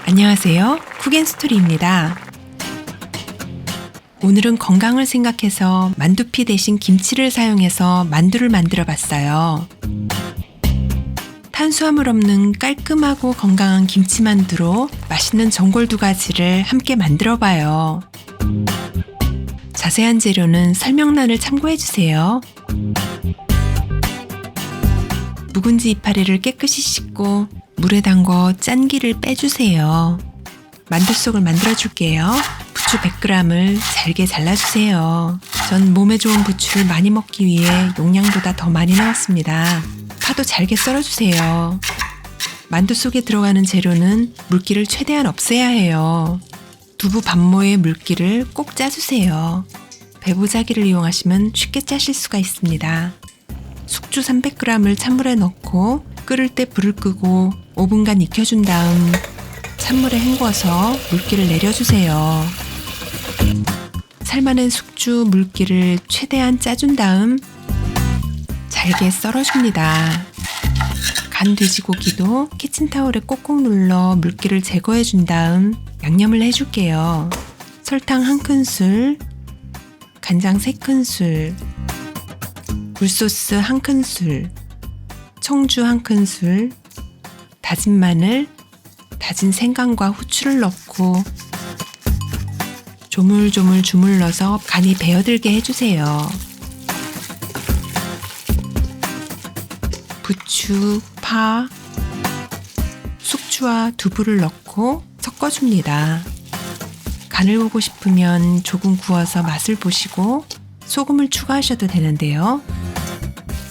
안녕하세요. 쿡앤스토리입니다. 오늘은 건강을 생각해서 만두피 대신 김치를 사용해서 만두를 만들어 봤어요. 탄수화물 없는 깔끔하고 건강한 김치만두로 맛있는 전골 2가지를 함께 만들어 봐요. 자세한 재료는 설명란을 참고해주세요. 묵은지 이파리를 깨끗이 씻고 물에 담궈 짠기를 빼주세요. 만두 속을 만들어줄게요. 부추 100g을 잘게 잘라주세요. 전 몸에 좋은 부추를 많이 먹기 위해 용량보다 더 많이 넣었습니다. 파도 잘게 썰어주세요. 만두 속에 들어가는 재료는 물기를 최대한 없애야 해요. 두부 반모의 물기를 꼭 짜주세요. 배보자기를 이용하시면 쉽게 짜실 수가 있습니다. 숙주 300g을 찬물에 넣고 끓을 때 불을 끄고 5분간 익혀준 다음 찬물에 헹궈서 물기를 내려주세요. 삶아낸 숙주 물기를 최대한 짜준 다음 잘게 썰어줍니다. 간 돼지고기도 키친타올에 꼭꼭 눌러 물기를 제거해준 다음 양념을 해줄게요. 설탕 1큰술, 간장 3큰술, 굴소스 1큰술, 청주 1큰술, 다진 마늘, 다진 생강과 후추를 넣고 조물조물 주물러서 간이 배어들게 해주세요. 부추, 파, 숙주와 두부를 넣고 섞어줍니다. 간을 보고 싶으면 조금 구워서 맛을 보시고 소금을 추가하셔도 되는데요.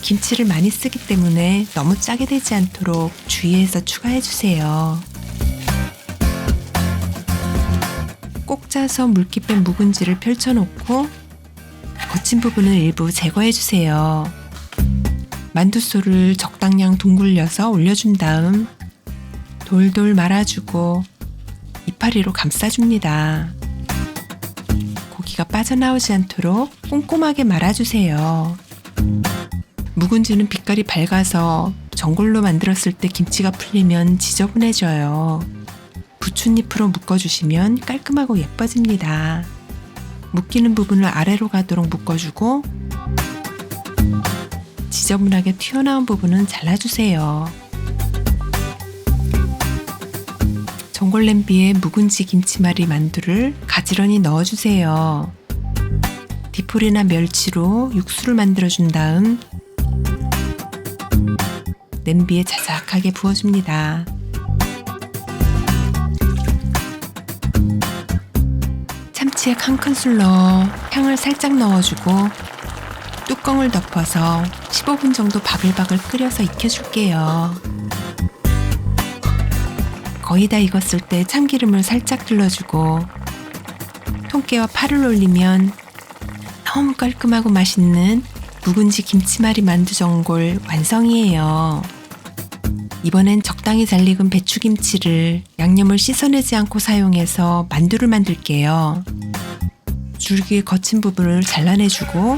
김치를 많이 쓰기 때문에 너무 짜게 되지 않도록 주의해서 추가해주세요. 꼭 짜서 물기 뺀 묵은지를 펼쳐놓고 거친 부분을 일부 제거해주세요. 만두소를 적당량 둥글려서 올려준 다음 돌돌 말아주고 이파리로 감싸줍니다. 고기가 빠져나오지 않도록 꼼꼼하게 말아주세요. 묵은지는 빛깔이 밝아서 전골로 만들었을 때 김치가 풀리면 지저분해져요. 부추잎으로 묶어주시면 깔끔하고 예뻐집니다. 묶이는 부분을 아래로 가도록 묶어주고 지저분하게 튀어나온 부분은 잘라주세요. 전골 냄비에 묵은지 김치말이 만두를 가지런히 넣어주세요. 디폴이나 멸치로 육수를 만들어준 다음 냄비에 자작하게 부어줍니다. 참치액 1큰술 넣어 향을 살짝 넣어주고 뚜껑을 덮어서 15분 정도 바글바글 끓여서 익혀줄게요. 거의 다 익었을 때 참기름을 살짝 둘러주고 통깨와 파를 올리면 너무 깔끔하고 맛있는 묵은지 김치말이 만두 전골 완성이에요. 이번엔 적당히 잘 익은 배추김치를 양념을 씻어내지 않고 사용해서 만두를 만들게요. 줄기의 거친 부분을 잘라내주고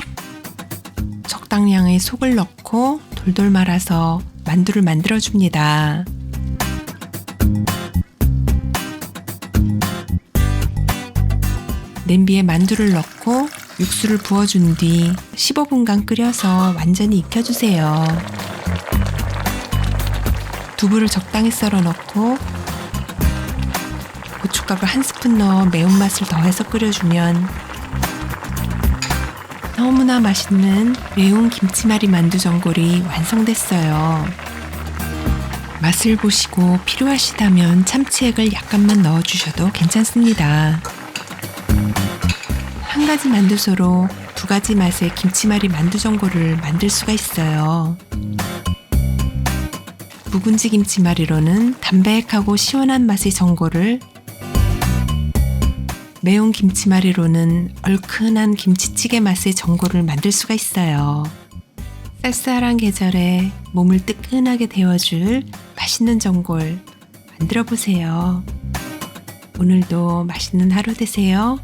적당량의 속을 넣고 돌돌 말아서 만두를 만들어줍니다. 냄비에 만두를 넣고 육수를 부어준 뒤 15분간 끓여서 완전히 익혀주세요. 두부를 적당히 썰어 넣고 고춧가루 1스푼 넣어 매운맛을 더해서 끓여주면 너무나 맛있는 매운 김치말이 만두 전골이 완성됐어요. 맛을 보시고 필요하시다면 참치액을 약간만 넣어주셔도 괜찮습니다. 한 가지 만두소로 2가지 맛의 김치말이 만두 전골을 만들 수가 있어요. 묵은지 김치말이로는 담백하고 시원한 맛의 전골을, 매운 김치말이로는 얼큰한 김치찌개 맛의 전골을 만들 수가 있어요. 쌀쌀한 계절에 몸을 뜨끈하게 데워줄 맛있는 전골 만들어 보세요. 오늘도 맛있는 하루 되세요.